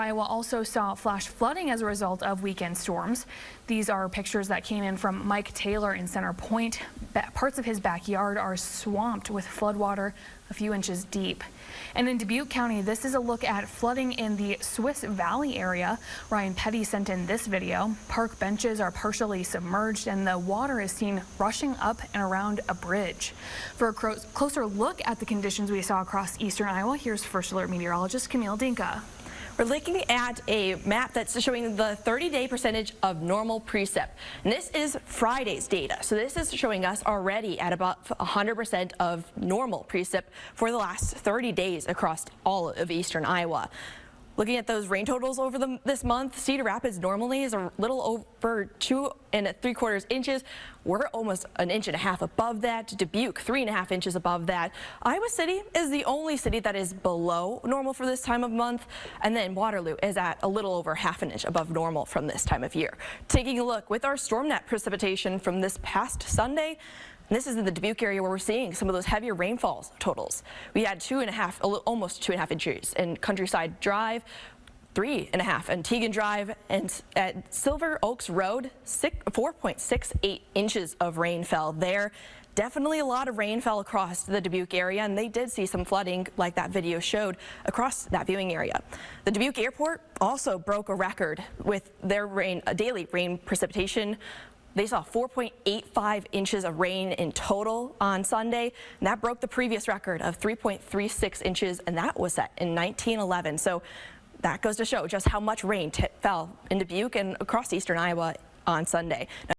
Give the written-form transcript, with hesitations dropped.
Iowa also saw flash flooding as a result of weekend storms. These are pictures that came in from Mike Taylor in Center Point. Parts of his backyard are swamped with floodwater a few inches deep. And in Dubuque County, this is a look at flooding in the Swiss Valley area. Ryan Petty sent in this video. Park benches are partially submerged and the water is seen rushing up and around a bridge. For a closer look at the conditions we saw across eastern Iowa, here's First Alert Meteorologist Camille Dinka. We're looking at a map that's showing the 30-day percentage of normal precip. And this is Friday's data. So this is showing us already at about 100% of normal precip for the last 30 days across all of eastern Iowa. Looking at those rain totals over this month, Cedar Rapids normally is a little over 2 3/4 inches. We're almost 1.5 inches above that. Dubuque, 3.5 inches above that. Iowa City is the only city that is below normal for this time of month. And then Waterloo is at a little over 1/2 inch above normal from this time of year. Taking a look with our storm net precipitation from this past Sunday, this is in the Dubuque area where we're seeing some of those heavier rainfall totals. We had almost 2.5 inches in Countryside Drive, 3.5 in Teagan Drive, and at Silver Oaks Road, 4.68 inches of rain fell there. Definitely a lot of rain fell across the Dubuque area, and they did see some flooding like that video showed across that viewing area. The Dubuque Airport also broke a record with their daily rain precipitation. They saw 4.85 inches of rain in total on Sunday, and that broke the previous record of 3.36 inches, and that was set in 1911. So that goes to show just how much rain fell in Dubuque and across eastern Iowa on Sunday.